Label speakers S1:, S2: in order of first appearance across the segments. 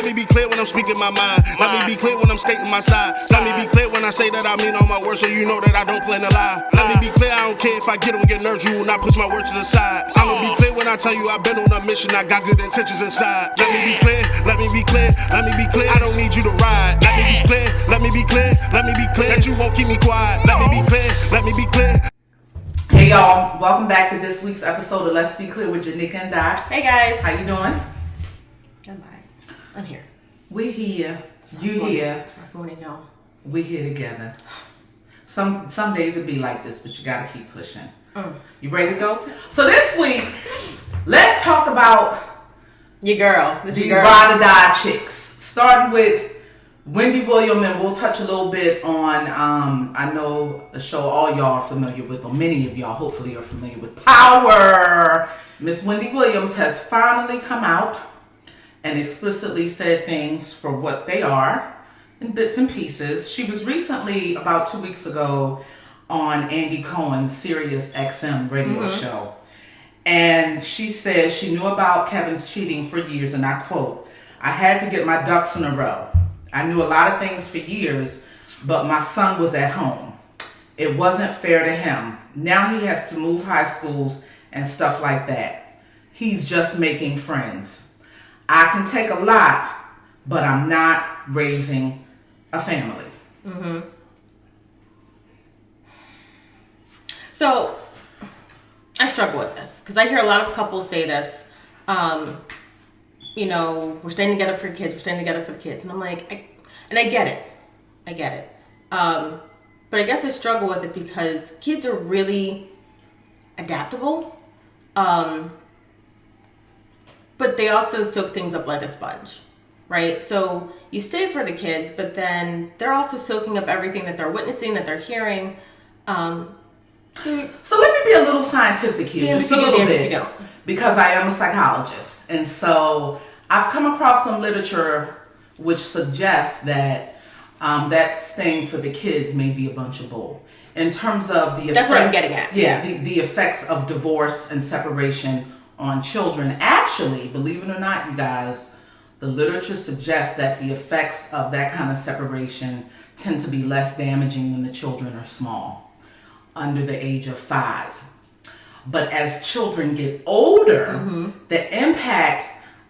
S1: me be clear when I'm speaking my mind. Let me be clear when I'm stating my side. Let me be clear when I say that I mean all my words, so you know that I don't plan to lie. Let me be clear, I don't care if I get on your nerves, you will not push my words to the side. I'ma be clear when I tell you I've been on a mission, I got good intentions inside. Let me be clear, let me be clear, let me be clear. I don't need you to ride. Let me be clear, let me be clear, let me be clear that you won't keep me quiet. Let me be clear, let me be clear.
S2: Hey y'all, welcome back to this week's episode of Let's Be Clear with Janika and Doc.
S3: Hey guys.
S2: How you doing?
S3: I'm here.
S2: We here. You here.
S3: It's rough morning now.
S2: We here together. Some days it be like this, but you gotta keep pushing. You ready to go? So this week, let's talk about
S3: your girl.
S2: These ride or die chicks. Starting with Wendy Williams, and we'll touch a little bit on, I know a show all y'all are familiar with, or many of y'all hopefully are familiar with, Power. Miss Wendy Williams has finally come out and explicitly said things for what they are in bits and pieces. She was recently, about 2 weeks ago, on Andy Cohen's Sirius XM radio show. And she said she knew about Kevin's cheating for years, and I quote, "I had to get my ducks in a row. I knew a lot of things for years, but my son was at home. It wasn't fair to him. Now he has to move high schools and stuff like that. He's just making friends. I can take a lot, but I'm not raising a family."
S3: So, I struggle with this because I hear a lot of couples say this. We're staying together for the kids. We're staying together for the kids, and I'm like, I get it. But I guess I struggle with it because kids are really adaptable, but they also soak things up like a sponge, right? So you stay for the kids, but then they're also soaking up everything that they're witnessing, that they're hearing.
S2: So let me be a little scientific here, just a little bit, because I am a psychologist. And so I've come across some literature which suggests that that staying for the kids may be a bunch of bull. In terms of the effects,
S3: that's what I'm getting at.
S2: Yeah, the effects of divorce and separation on children. Actually, believe it or not, you guys, the literature suggests that the effects of that kind of separation tend to be less damaging when the children are small, under the age of 5. But as children get older, the impact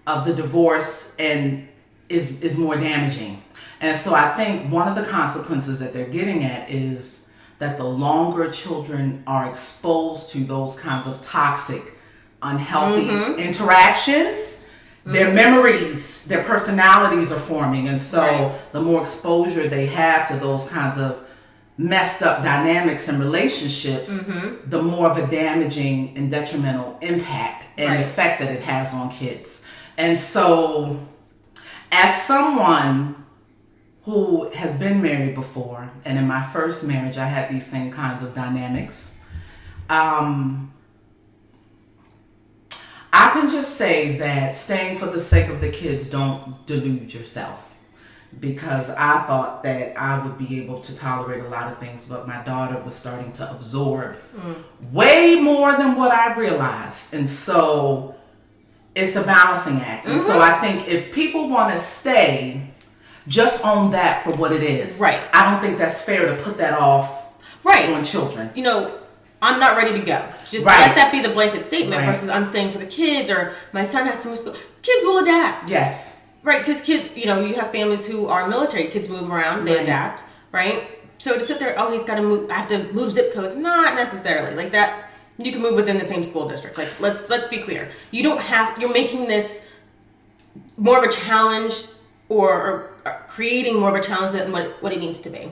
S2: of the divorce is more damaging. And so I think one of the consequences that they're getting at is that the longer children are exposed to those kinds of toxic, unhealthy interactions, their memories, their personalities are forming. And so the more exposure they have to those kinds of messed up dynamics and relationships, the more of a damaging and detrimental impact and effect that it has on kids. And so as someone who has been married before, and in my first marriage I had these same kinds of dynamics, I can just say that staying for the sake of the kids, don't delude yourself. Because I thought that I would be able to tolerate a lot of things, but my daughter was starting to absorb way more than what I realized. And so it's a balancing act. And so I think if people want to stay, just own that for what it is.
S3: Right.
S2: I don't think that's fair to put that off on children.
S3: I'm not ready to go. Just let that be the blanket statement versus I'm staying for the kids, or my son has to move school. Kids will adapt.
S2: Yes.
S3: Right, because kids, you have families who are military. Kids move around, they adapt, right? So to sit there, he's got to move, I have to move zip codes. Not necessarily. Like that, you can move within the same school district. Like, let's be clear. You don't have, you're making this more of a challenge or creating more of a challenge than what it needs to be.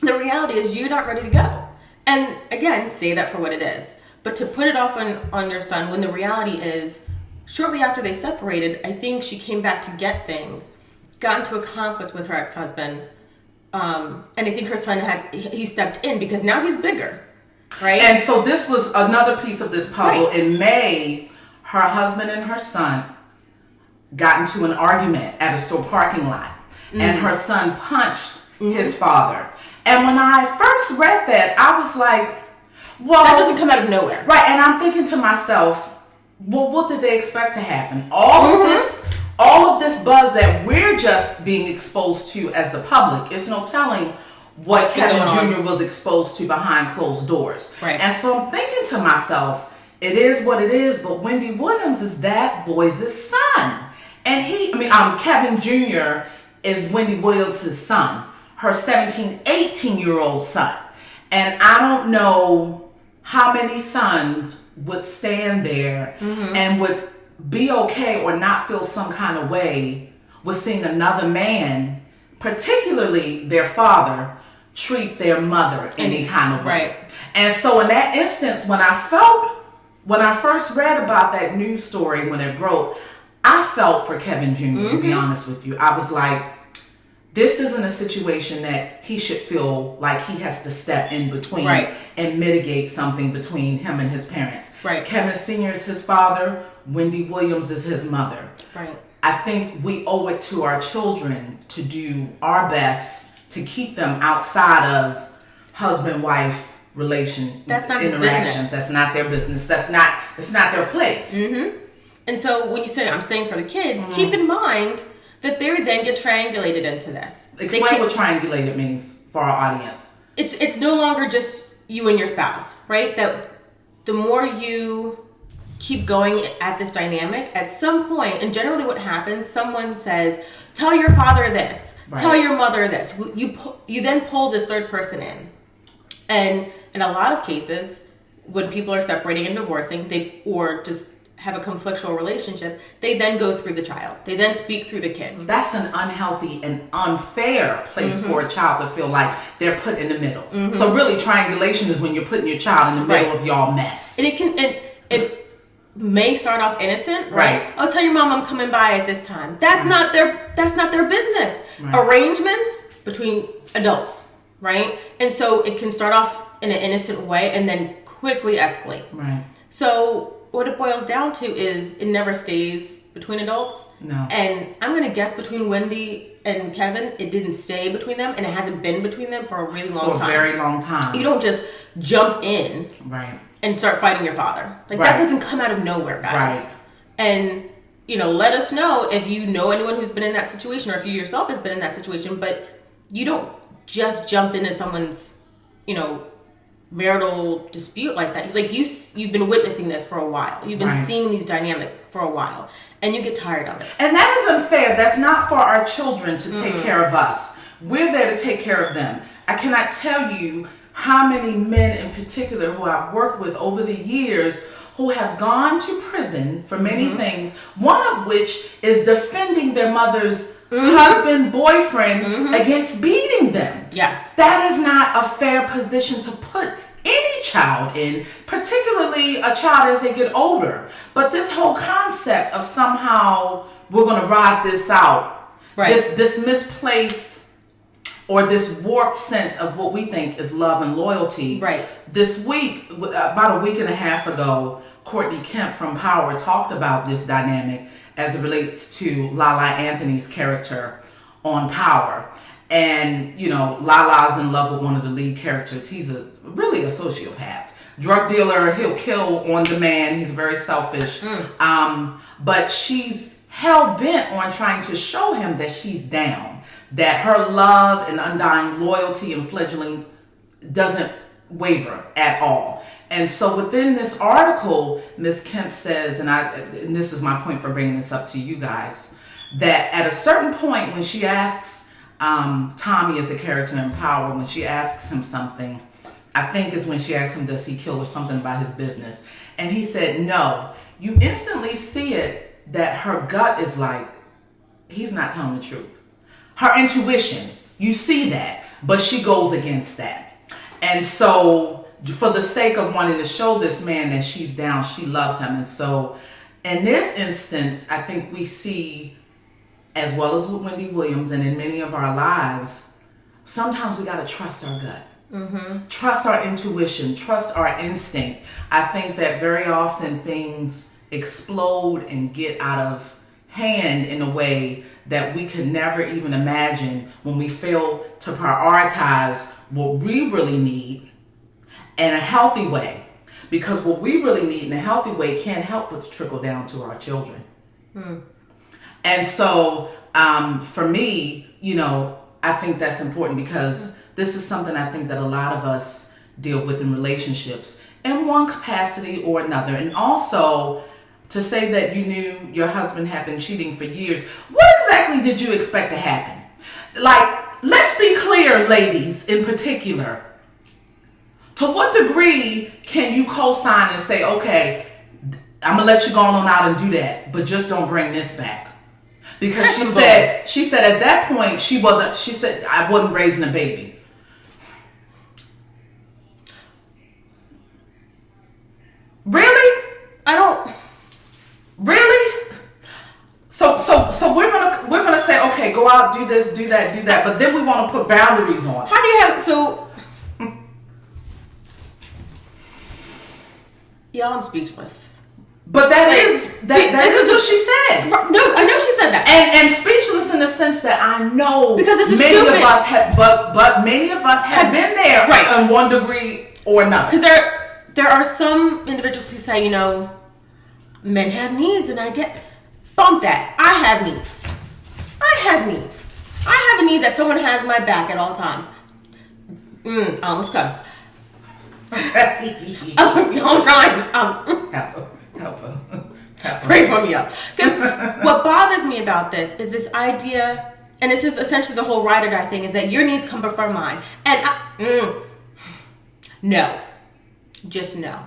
S3: The reality is you're not ready to go. And again, say that for what it is. But to put it off on your son when the reality is, shortly after they separated, I think she came back to get things, got into a conflict with her ex-husband, and I think her son he stepped in because now he's bigger, right? And
S2: so this was another piece of this puzzle. In May, her husband and her son got into an argument at a store parking lot, and her son punched his father. And when I first read that, I was like, well...
S3: That doesn't come out of nowhere.
S2: Right, and I'm thinking to myself, well, what did they expect to happen? All of this all of this buzz that we're just being exposed to as the public, it's no telling what Kevin Jr. was exposed to behind closed doors.
S3: Right.
S2: And so I'm thinking to myself, it is what it is, but Wendy Williams is that boy's son. And Kevin Jr. is Wendy Williams' son, her 17, 18-year-old son. And I don't know how many sons would stand there and would be okay or not feel some kind of way with seeing another man, particularly their father, treat their mother any kind of way.
S3: Right.
S2: And so in that instance, when I first read about that news story when it broke, I felt for Kevin Jr., to be honest with you. I was like, this isn't a situation that he should feel like he has to step in between and mitigate something between him and his parents.
S3: Right.
S2: Kevin Sr. is his father. Wendy Williams is his mother.
S3: Right.
S2: I think we owe it to our children to do our best to keep them outside of husband-wife interactions.
S3: That's not his business.
S2: That's not their business. That's not their place.
S3: Mm-hmm. And so when you say I'm staying for the kids, keep in mind that they would then get triangulated into this.
S2: Explain what triangulated means for our audience.
S3: It's no longer just you and your spouse, right? That the more you keep going at this dynamic, at some point, and generally what happens, someone says, tell your father this, tell your mother this. You then pull this third person in. And in a lot of cases, when people are separating and divorcing, or just have a conflictual relationship, they then go through the child. They then speak through the kid. That's
S2: an unhealthy and unfair place for a child to feel like they're put in the middle. So really, triangulation is when you're putting your child in the middle of y'all mess.
S3: And it may start off innocent, right? Oh, tell your mom I'm coming by at this time. That's not their business. Arrangements between adults, right? And so it can start off in an innocent way and then quickly escalate.
S2: Right.
S3: So what it boils down to is it never stays between adults.
S2: No.
S3: And I'm going to guess between Wendy and Kevin, it didn't stay between them, and it hasn't been between them for a really long time.
S2: For a very long time.
S3: You don't just jump in and start fighting your father. That doesn't come out of nowhere, guys.
S2: Right.
S3: And, let us know if you know anyone who's been in that situation, or if you yourself has been in that situation, but you don't just jump into someone's, marital dispute like that. You've been witnessing this for a while. You've been seeing these dynamics for a while, and you get tired of it.
S2: And that is unfair. That's not for our children to take care of us. We're there to take care of them. I cannot tell you how many men in particular who I've worked with over the years who have gone to prison for many things, one of which is defending their mother's husband, boyfriend against beating them.
S3: Yes.
S2: That is not a fair position to put any child in, particularly a child as they get older. But this whole concept of somehow we're going to ride this out, this misplaced or this warped sense of what we think is love and loyalty.
S3: Right.
S2: This week, about a week and a half ago, Courtney Kemp from Power talked about this dynamic as it relates to Lala Anthony's character on Power. And, Lala's in love with one of the lead characters. He's really a sociopath. Drug dealer, he'll kill on demand. He's very selfish. But she's hell-bent on trying to show him that she's down. That her love and undying loyalty and fledgling doesn't waver at all. And so within this article, Ms. Kemp says, and this is my point for bringing this up to you guys, that at a certain point when she asks Tommy as a character in Power, when she asks him something, I think is when she asks him, does he kill or something about his business? And he said, no. You instantly see it that her gut is like, he's not telling the truth. Her intuition, you see that, but she goes against that. And so for the sake of wanting to show this man that she's down, she loves him. And so in this instance, I think we see, as well as with Wendy Williams and in many of our lives, sometimes we got to trust our gut. Trust our intuition, trust our instinct. I think that very often things explode and get out of hand in a way that we could never even imagine when we fail to prioritize what we really need in a healthy way. Because what we really need in a healthy way can't help but to trickle down to our children. And so for me, I think that's important because this is something I think that a lot of us deal with in relationships in one capacity or another. And also, to say that you knew your husband had been cheating for years, what exactly did you expect to happen? Like, let's be clear, ladies in particular. To what degree can you co-sign and say, okay, I'm going to let you go on out and do that, but just don't bring this back? Because she said at that point, she said, I wasn't raising a baby. Really? Really? So we're gonna say, okay, go out, do this, do that, but then we want to put boundaries on.
S3: How do you have Y'all, I'm speechless.
S2: But that is what she said.
S3: No, I know she said that.
S2: And speechless in the sense that I know
S3: because this is
S2: many
S3: stupid.
S2: of us have, but many of us have been there,
S3: right,
S2: in one degree or another.
S3: Because there are some individuals who say, men have needs, and I get bump that. I have needs. I have a need that someone has my back at all times. I almost cussed. I'm trying.
S2: Help her.
S3: Pray for me, y'all. Because what bothers me about this is this idea, and this is essentially the whole ride or die thing, is that your needs come before mine. And no. Just no.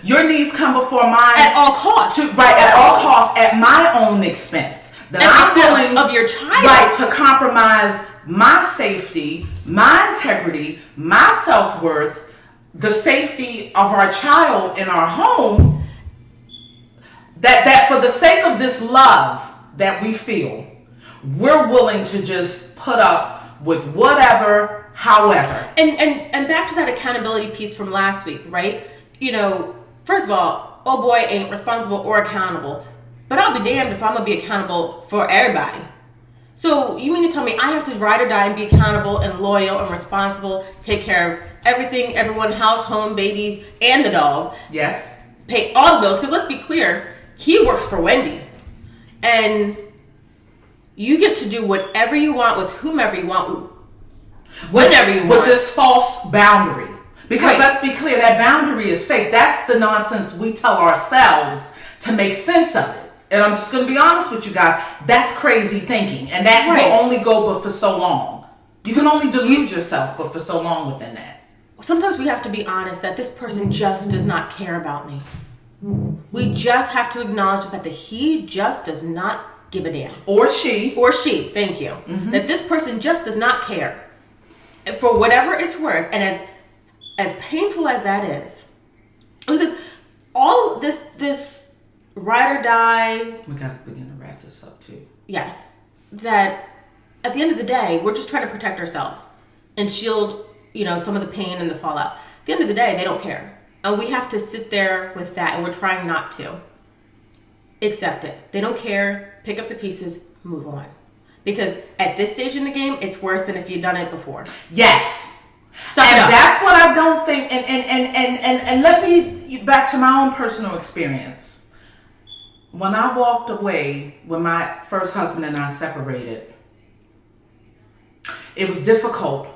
S2: Your needs come before mine
S3: at all costs.
S2: At all costs, at my own expense. That I'm willing
S3: of your child,
S2: right, to compromise my safety, my integrity, my self-worth, the safety of our child in our home. That for the sake of this love that we feel, we're willing to just put up with whatever, however.
S3: And back to that accountability piece from last week, right? First of all, oh boy ain't responsible or accountable. But I'll be damned if I'm going to be accountable for everybody. So you mean to tell me I have to ride or die and be accountable and loyal and responsible, take care of everything, everyone, house, home, baby, and the dog.
S2: Yes.
S3: Pay all the bills. Because let's be clear, he works for Wendy. And you get to do whatever you want with whomever you want, whenever you want.
S2: With this false boundary. Because
S3: right.
S2: Let's be clear, that boundary is fake. That's the nonsense we tell ourselves to make sense of it. And I'm just going to be honest with you guys. That's crazy thinking. And that
S3: right.
S2: will only go but for so long. You can only delude yourself but for so long within that.
S3: Sometimes we have to be honest that this person just does not care about me. We just have to acknowledge the fact that he just does not give a damn.
S2: Or she,
S3: thank you. Mm-hmm. That this person just does not care. For whatever it's worth. And as painful as that is. Because all this ride or die.
S2: We got to begin to wrap this up too.
S3: Yes. That at the end of the day, we're just trying to protect ourselves and shield, some of the pain and the fallout. At the end of the day, they don't care. And we have to sit there with that, and we're trying not to. Accept it. They don't care. Pick up the pieces. Move on. Because at this stage in the game, it's worse than if you'd done it before.
S2: Yes. And that's what I don't think. And let me back to my own personal experience. When I walked away, when my first husband and I separated, it was difficult.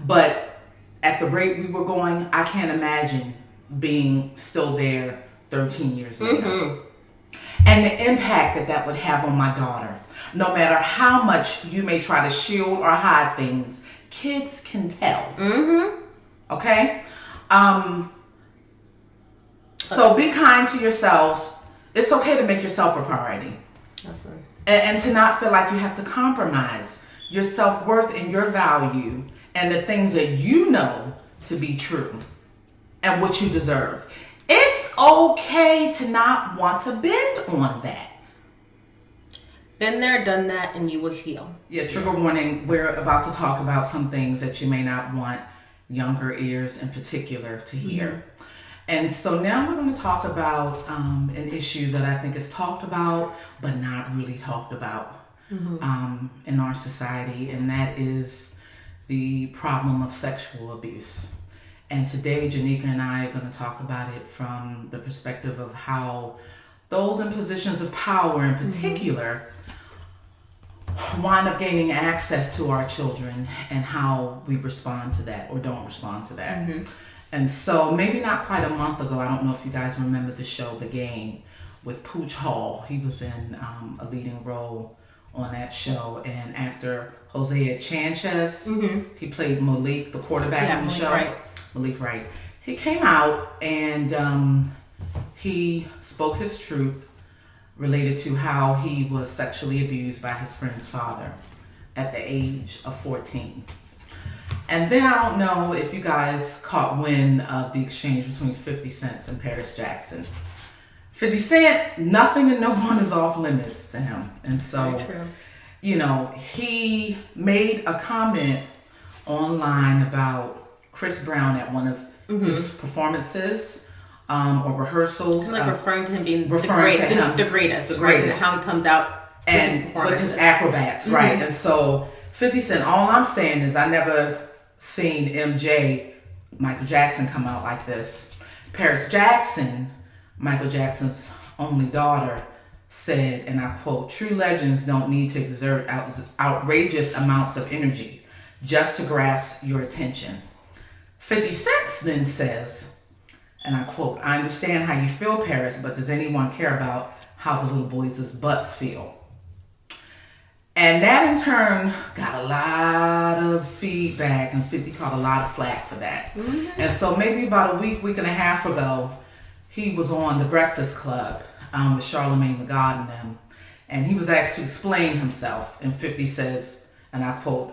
S2: But at the rate we were going, I can't imagine being still there 13 years later. Mm-hmm. And the impact that would have on my daughter. No matter how much you may try to shield or hide things, kids can tell. Mm-hmm. Okay? So be kind to yourselves. It's okay to make yourself a priority.
S3: That's right.
S2: And to not feel like you have to compromise your self-worth and your value and the things that you know to be true and what you deserve. It's okay to not want to bend on that.
S3: Been there, done that, and you will heal.
S2: Yeah, trigger warning. We're about to talk about some things that you may not want younger ears in particular to hear. Mm-hmm. And so now we're going to talk about an issue that I think is talked about, but not really talked about in our society, and that is the problem of sexual abuse. And today, Janika and I are going to talk about it from the perspective of how those in positions of power in particular wind up gaining access to our children and how we respond to that or don't respond to that. And so maybe not quite a month ago, I don't know if you guys remember the show The Game with Pooch Hall. He was in a leading role on that show, and actor Hosea Chanchez, he played Malik, the quarterback in the show. Malik Wright. He came out and he spoke his truth related to how he was sexually abused by his friend's father at the age of 14. And then I don't know if you guys caught wind of the exchange between 50 Cent and Paris Jackson. 50 Cent, nothing and no one is off limits to him. And so, you know, he made a comment online about Chris Brown at one of his performances or rehearsals.
S3: Like referring to him being the greatest.
S2: Right?
S3: And how he comes out
S2: and with his acrobats, right? And so 50 Cent, all I'm saying is I never seen MJ, Michael Jackson, come out like this. Paris Jackson, Michael Jackson's only daughter, said, and I quote, "True legends don't need to exert outrageous amounts of energy just to grasp your attention." 50 Cent then says, and I quote, "I understand how you feel, Paris, but does anyone care about how the little boys' butts feel?" And that in turn got a lot of feedback, and 50 caught a lot of flack for that. And so maybe about a week and a half ago, he was on The Breakfast Club with Charlamagne Tha God and them, and he was asked to explain himself. And 50 says, and I quote,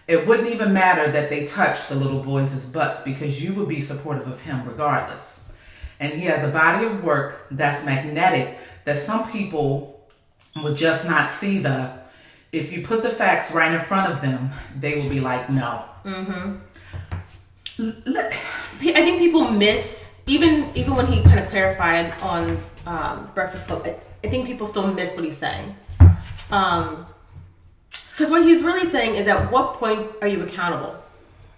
S2: "It wouldn't even matter that they touched the little boys' butts because you would be supportive of him regardless. And he has a body of work that's magnetic that some people would just not see if you put the facts right in front of them, they will be like, no."
S3: I think people miss, even when he kind of clarified on Breakfast Club, I think people still miss what he's saying. Because what he's really saying is, at what point are you accountable?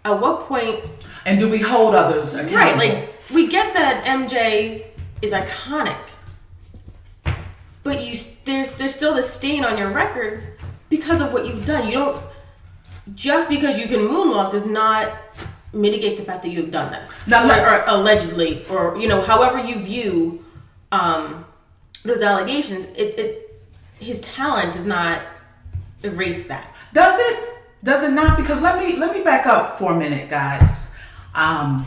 S3: At what point...
S2: And do we hold others accountable?
S3: Right, like, we get that MJ is iconic, but there's still this stain on your record because of what you've done. You don't... Just because you can moonwalk does not mitigate the fact that you've done this. Or allegedly, or, you know, however you view those allegations, his talent does not erase that.
S2: Does it not? Because let me back up for a minute, guys. I'm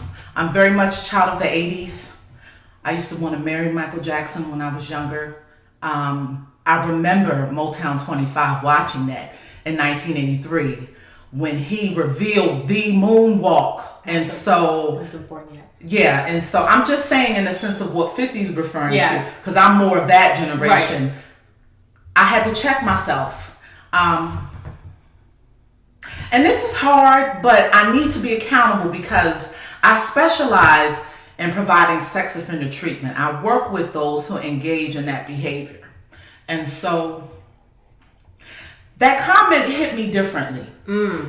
S2: very much a child of the 80s. I used to want to marry Michael Jackson when I was younger. I remember Motown 25 watching that in 1983 when he revealed the moonwalk. And so,
S3: I wasn't born yet.
S2: Yeah, and so I'm just saying in the sense of what 50 is referring to, because I'm more of that generation. Right. I had to check myself. And this is hard, but I need to be accountable because I specialize in providing sex offender treatment. I work with those who engage in that behavior. And so that comment hit me differently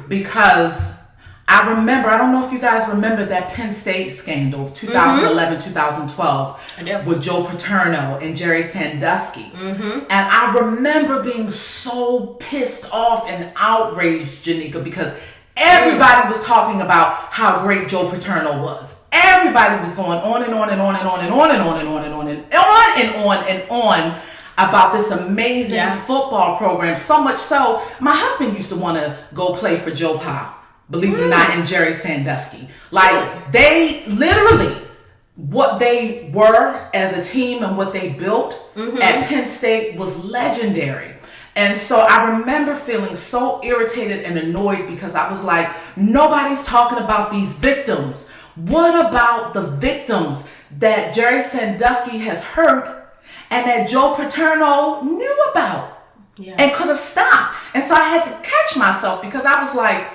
S2: because I remember, I don't know if you guys remember that Penn State scandal, 2011, 2012, with Joe Paterno and Jerry Sandusky. And I remember being so pissed off and outraged, Janika, because everybody was talking about how great Joe Paterno was. Everybody was going on and on and on and on and on and on and on and on and on and on and on about this amazing football program. So much so, my husband used to want to go play for Joe Pa, believe it or not, and Jerry Sandusky. Like, they literally, what they were as a team and what they built at Penn State was legendary. And so I remember feeling so irritated and annoyed because I was like, nobody's talking about these victims. What about the victims that Jerry Sandusky has hurt and that Joe Paterno knew about and could have stopped? And so I had to catch myself because I was like,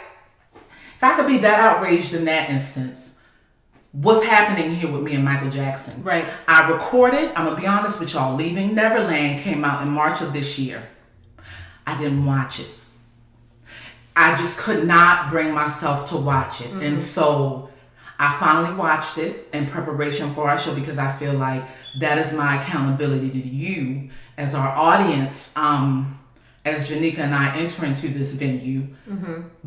S2: if I could be that outraged in that instance, what's happening here with me and Michael Jackson?
S3: Right.
S2: I recorded, I'm going to be honest with y'all, Leaving Neverland came out in March of this year. I didn't watch it. I just could not bring myself to watch it. And so I finally watched it in preparation for our show because I feel like that is my accountability to you as our audience. As Janika and I enter into this venue,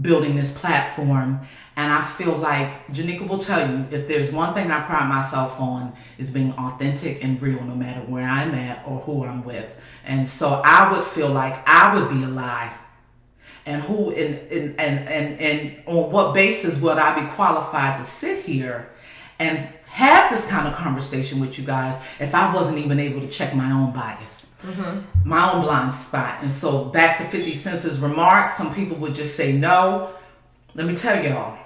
S2: building this platform. And I feel like Janika will tell you, if there's one thing I pride myself on, is being authentic and real no matter where I'm at or who I'm with. And so I would feel like I would be a lie. And who and on what basis would I be qualified to sit here and have this kind of conversation with you guys if I wasn't even able to check my own bias, my own blind spot? And so back to 50 Cent's remarks, some people would just say no. Let me tell y'all,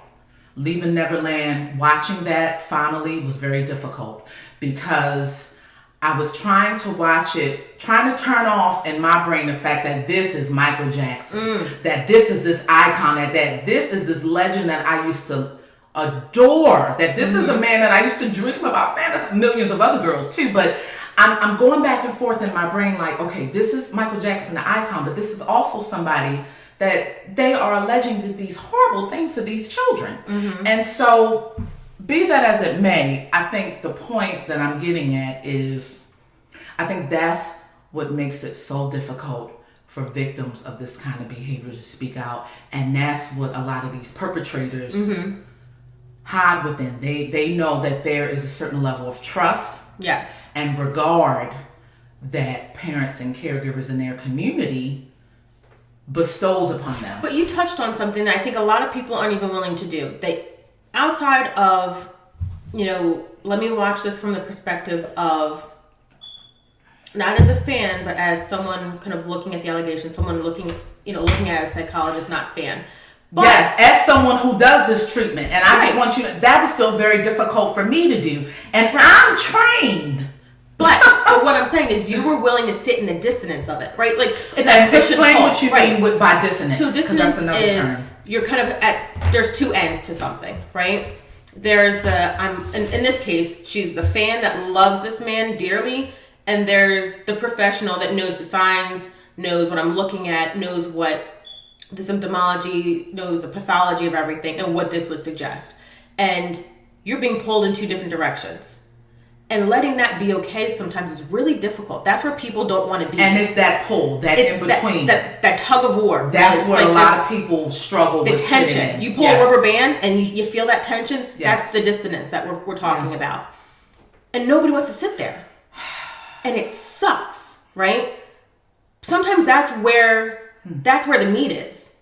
S2: Leaving Neverland, watching that finally was very difficult because I was trying to watch it, trying to turn off in my brain the fact that this is Michael Jackson, that this is this icon, that this is this legend that I used to adore, that this is a man that I used to dream about, fantasy, millions of other girls too, but I'm going back and forth in my brain like, okay, this is Michael Jackson, the icon, but this is also somebody that they are alleging did these horrible things to these children. And so, be that as it may, I think the point that I'm getting at is, I think that's what makes it so difficult for victims of this kind of behavior to speak out, and that's what a lot of these perpetrators hide within. They know that there is a certain level of trust,
S3: yes,
S2: and regard that parents and caregivers in their community bestows upon them.
S3: But you touched on something that I think a lot of people aren't even willing to do. They, outside of, let me watch this from the perspective of, not as a fan, but as someone kind of looking at the allegation, someone looking at it as a psychologist, not fan. But,
S2: yes, as someone who does this treatment, and I just want you to, that was still very difficult for me to do, and I'm trained.
S3: But what I'm saying is, you were willing to sit in the dissonance of it, right? Like,
S2: and explain what you mean by dissonance.
S3: So dissonance
S2: that's another
S3: is
S2: term.
S3: You're kind of there's two ends to something, right? There's in this case, she's the fan that loves this man dearly, and there's the professional that knows the signs, knows what I'm looking at, knows what the symptomology, knows the pathology of everything, and what this would suggest. And you're being pulled in two different directions. And letting that be okay sometimes is really difficult. That's where people don't want to be.
S2: And it's that pull, that in between.
S3: That tug of war.
S2: That's where a lot of people struggle with
S3: tension. You pull a rubber band and you feel that tension. That's the dissonance that we're talking about. And nobody wants to sit there. And it sucks, right? Sometimes that's where the meat is.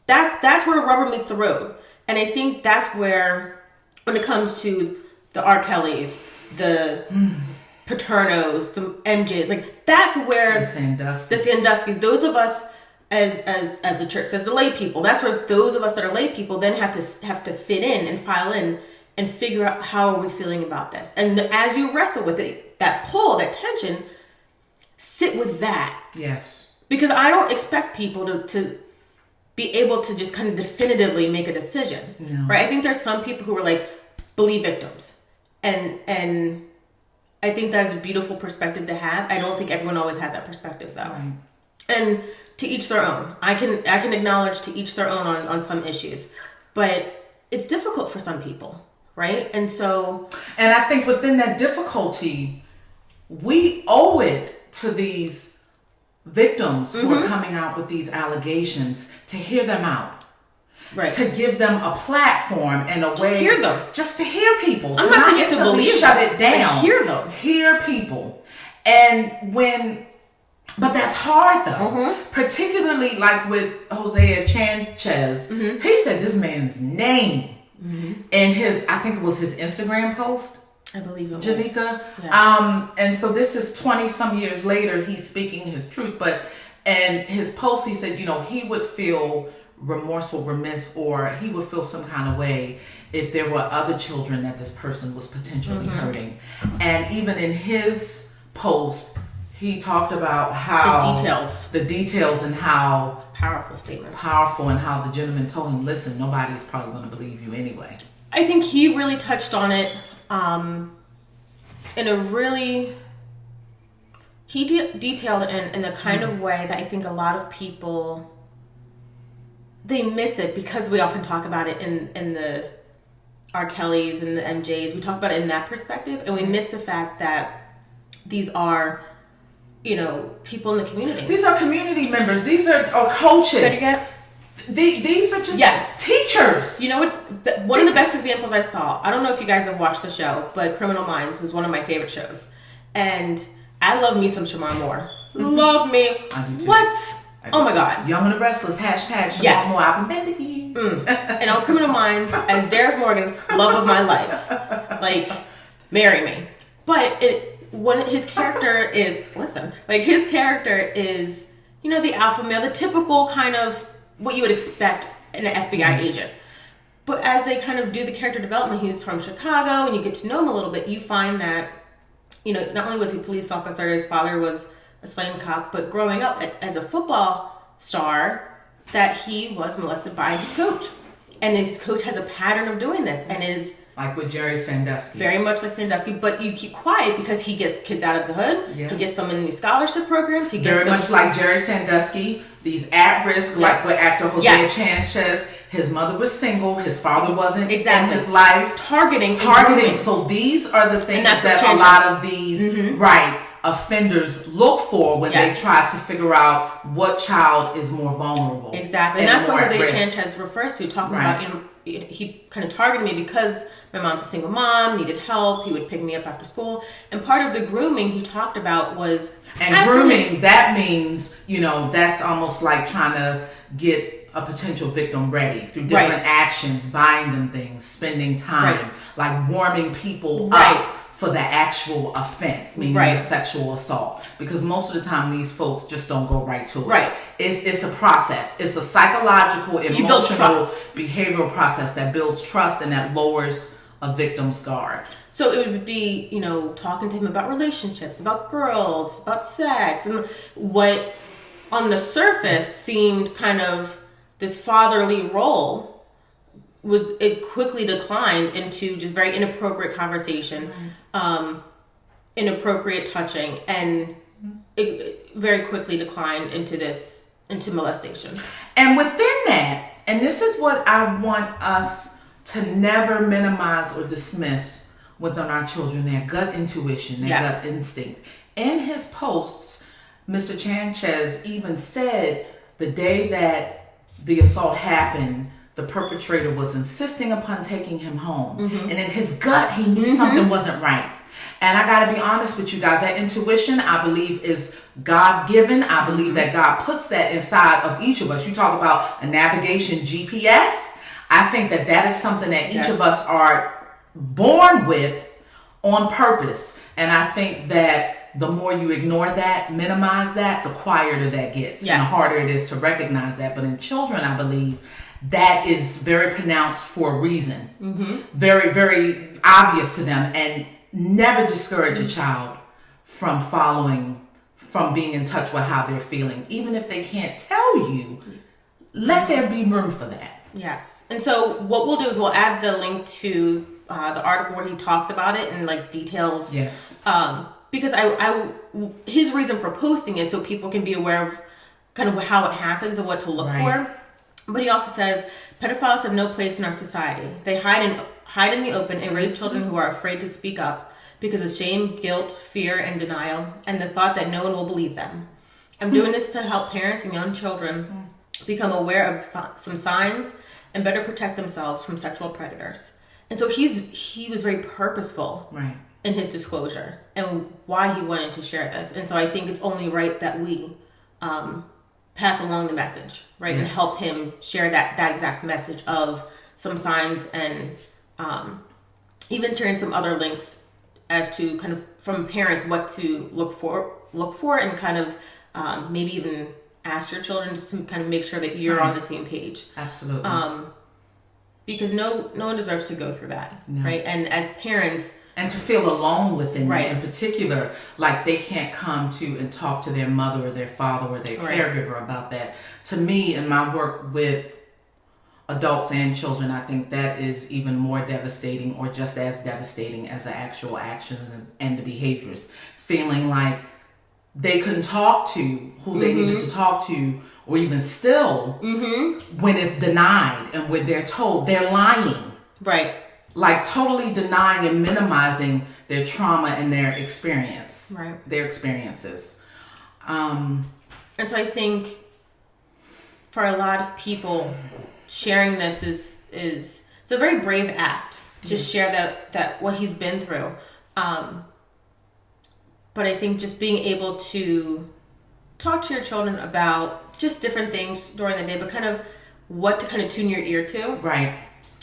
S3: That's where rubber meets the road. And I think that's where, when it comes to the R. Kellys, the Paternos, the MJs, like that's where
S2: the
S3: Sandusky, those of us as the church says, the lay people, that's where those of us that are lay people then have to fit in and file in and figure out how are we feeling about this. And as you wrestle with it, that pull, that tension, sit with that.
S2: Yes.
S3: Because I don't expect people to be able to just kind of definitively make a decision.
S2: No.
S3: Right? I think there's some people who are like, believe victims. And I think that's a beautiful perspective to have. I don't think everyone always has that perspective though.
S2: Right.
S3: And to each their own. I can acknowledge to each their own on some issues. But it's difficult for some people, right? And
S2: I think within that difficulty, we owe it to these victims who are coming out with these allegations to hear them out.
S3: Right.
S2: To give them a platform and a way.
S3: Hear them.
S2: Just to hear people.
S3: I'm not saying to believe
S2: shut it down.
S3: Hear them.
S2: Hear people. And but that's hard though. Particularly like with Hosea Chanchez. He said this man's name in I think it was his Instagram post.
S3: I believe it was.
S2: Janika.
S3: Yeah.
S2: And so this is 20 some years later, he's speaking his truth, and his post, he said, he would feel remorseful, remiss, or he would feel some kind of way if there were other children that this person was potentially hurting. And even in his post, he talked about how the details and how powerful, and how the gentleman told him, listen, nobody's probably going to believe you anyway.
S3: I think he really touched on it in a really, he detailed it in the kind of way that I think a lot of people, they miss it because we often talk about it in R. Kelly's and the MJs. We talk about it in that perspective, and we miss the fact that these are, people in the community.
S2: These are community members. These are coaches. These are just teachers.
S3: You know what? One of the best examples I saw, I don't know if you guys have watched the show, but Criminal Minds was one of my favorite shows. And I love me some Shamar Moore. Love me.
S2: I do too.
S3: What? Oh my God.
S2: Young and the Restless, hashtag Shamar Moore. I remember you.
S3: And on Criminal Minds, as Derek Morgan, love of my life. Like, marry me. But his character is, the alpha male, the typical kind of what you would expect in an FBI agent. But as they kind of do the character development, he's from Chicago, and you get to know him a little bit, you find that, not only was he a police officer, his father was a slain cop, but growing up as a football star, that he was molested by his coach. And his coach has a pattern of doing this, and is...
S2: Like with Jerry Sandusky.
S3: Very much like Sandusky, but you keep quiet because he gets kids out of the hood. Yeah. He gets them in these scholarship programs. He gets
S2: very much like Jerry Sandusky. These at-risk, like with actor Hosea Sanchez. His mother was single. His father wasn't in his life.
S3: Targeting.
S2: So these are the things that a lot of these offenders look for when they try to figure out what child is more vulnerable.
S3: Exactly. And that's what Hosea Sanchez refers to, talking about, he kind of targeted me because my mom's a single mom, needed help. He would pick me up after school. And part of the grooming he talked about was...
S2: And grooming, that means, that's almost like trying to get a potential victim ready through different actions, buying them things, spending time, like warming people up for the actual offense, meaning the sexual assault. Because most of the time, these folks just don't go right to it.
S3: Right.
S2: It's a process. It's a psychological, emotional, behavioral process that builds trust and that lowers a victim's guard.
S3: So it would be, talking to him about relationships, about girls, about sex, and what on the surface seemed kind of this fatherly role it quickly declined into just very inappropriate conversation, inappropriate touching, and it very quickly declined into molestation.
S2: And within that, and this is what I want us to never minimize or dismiss within our children, their gut intuition, their gut instinct. In his posts, Mr. Sanchez even said the day that the assault happened, the perpetrator was insisting upon taking him home. And in his gut, he knew something wasn't right. And I got to be honest with you guys, that intuition, I believe, is God-given. I believe that God puts that inside of each of us. You talk about a navigation GPS. I think that is something that each of us are born with on purpose. And I think that the more you ignore that, minimize that, the quieter that gets. And the harder it is to recognize that. But in children, I believe that is very pronounced for a reason. Very, very obvious to them. And never discourage a child from being in touch with how they're feeling. Even if they can't tell you, let there be room for that.
S3: Yes. And so what we'll do is we'll add the link to the article where he talks about it and details.
S2: Yes.
S3: Because his reason for posting is so people can be aware of kind of how it happens and what to look for. But he also says pedophiles have no place in our society. They hide in the open and rape children who are afraid to speak up because of shame, guilt, fear, and denial, and the thought that no one will believe them. I'm doing this to help parents and young children become aware of some signs and better protect themselves from sexual predators. And so he was very purposeful in his disclosure and why he wanted to share this. And so I think it's only right that we pass along the message, and help him share that exact message of some signs, and even sharing some other links as to kind of from parents what to look for, and kind of maybe even ask your children just to kind of make sure that you're on the same page.
S2: Absolutely.
S3: Because no one deserves to go through that, right? And as parents,
S2: and to feel alone within that in particular, like they can't come to and talk to their mother or their father or their caregiver about that. To me, in my work with adults and children, I think that is even more devastating, or just as devastating as the actual actions and the behaviors. Feeling like they couldn't talk to who they needed to talk to, or even still when it's denied and when they're told they're lying.
S3: Right.
S2: like totally denying and minimizing their trauma and their experience, their experiences.
S3: And so I think for a lot of people, sharing this is it's a very brave act to share that what he's been through. But I think just being able to talk to your children about just different things during the day, but kind of what to kind of tune your ear to.
S2: Right.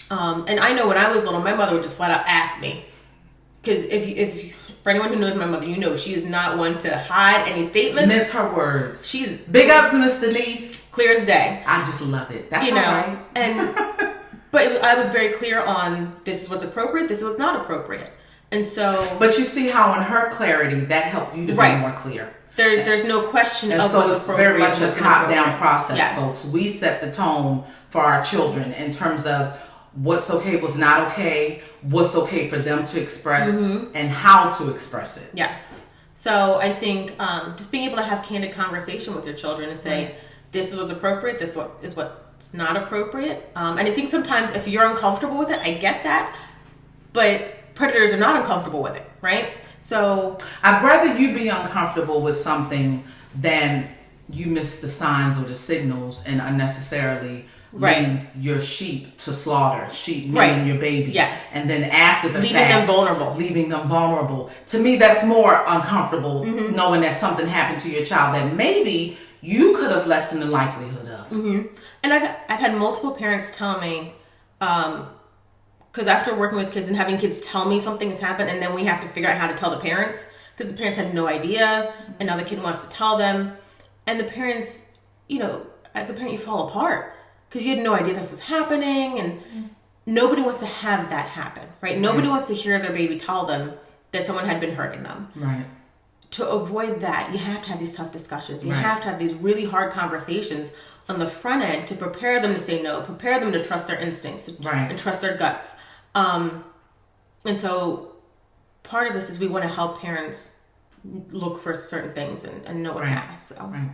S3: And I know when I was little, my mother would just flat out ask me. Because if for anyone who knows my mother, you know she is not one to hide any statements.
S2: Mince her words.
S3: She's
S2: big ups, Miss Denise.
S3: Clear as day.
S2: I just love it. That's
S3: all
S2: right.
S3: And but I was very clear on this is what's appropriate, this is what's not appropriate. And so,
S2: but you see how in her clarity that helped you to be more clear.
S3: There's no question
S2: and
S3: of
S2: so
S3: what's
S2: it's
S3: appropriate.
S2: very much a top-down process,
S3: yes.
S2: folks. We set the tone for our children in terms of what's okay, what's not okay, what's okay for them to express, and how to express it.
S3: Yes. So I think just being able to have candid conversation with your children and say, this was appropriate, this is what's not appropriate. And I think sometimes if you're uncomfortable with it, I get that, but predators are not uncomfortable with it, right? So
S2: I'd rather you be uncomfortable with something than you miss the signs or the signals and unnecessarily lead your sheep to slaughter. Sheep meaning your baby.
S3: Yes.
S2: And then after the
S3: leaving
S2: fact,
S3: leaving them vulnerable.
S2: To me, that's more uncomfortable knowing that something happened to your child that maybe you could have lessened the likelihood of.
S3: And I've had multiple parents tell me, because after working with kids and having kids tell me something has happened, and then we have to figure out how to tell the parents, because the parents had no idea, and now the kid wants to tell them. And the parents, as a parent, you fall apart, because you had no idea this was happening, and nobody wants to have that happen, right? Nobody wants to hear their baby tell them that someone had been hurting them.
S2: Right.
S3: To avoid that, you have to have these tough discussions. You have to have these really hard conversations on the front end to prepare them to say no, prepare them to trust their instincts and trust their guts. And so part of this is we want to help parents look for certain things and know what to ask. So.
S2: Right.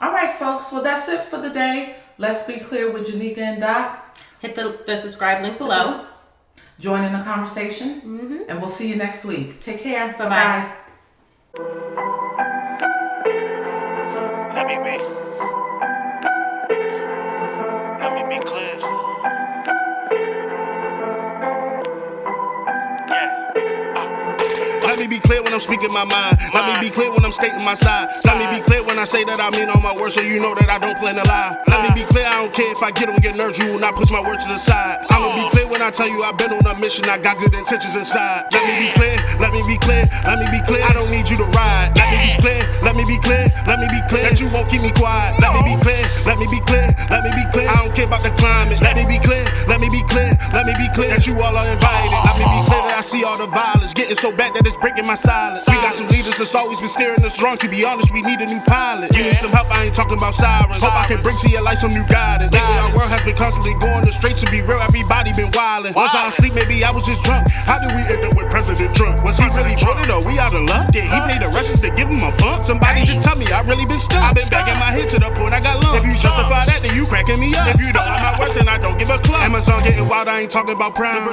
S2: All right, folks. Well, that's it for the day. Let's be clear with Janika and Doc.
S3: Hit the subscribe link below.
S2: Join in the conversation. And we'll see you next week. Take care.
S3: Bye-bye.
S1: Let me be clear. Let me be clear when I'm speaking my mind. Let me be clear when I'm stating my side. Let me be clear when I say that I mean all my words, so you know that I don't plan to lie. Let me be clear, I don't care if I get on your nerves, you will not push my words to the side. I'ma be clear when I tell you I've been on a mission, I got good intentions inside. Let me be clear, let me be clear, let me be clear. I don't need you to ride. Let me be clear, let me be clear, let me be clear that you won't keep me quiet. Let me be clear, let me be clear, let me be clear. I don't care about the climate. Let me be clear, let me be clear, let me be clear that you all are invited. Let me be clear that I see all the violence getting so bad that it's breaking my silence. We got some leaders that's always been steering us wrong. To be honest, we need a new pilot. You need some help, I ain't talking about sirens. Hope I can bring to your life some new guidance. Lately our world has been constantly going straight. To be real, everybody been wildin'. Was I asleep? Maybe I was just drunk. How did we end up with President Trump? Was he really voted or we out of luck? Did he pay the Russians to give him a bump? Somebody just tell me I really been stuck. I've been banging my head to the point I got lumps. If you justify that, then you cracking me up. If you don't like my words, then I don't give a cluck. Amazon getting wild, I ain't talking about prime.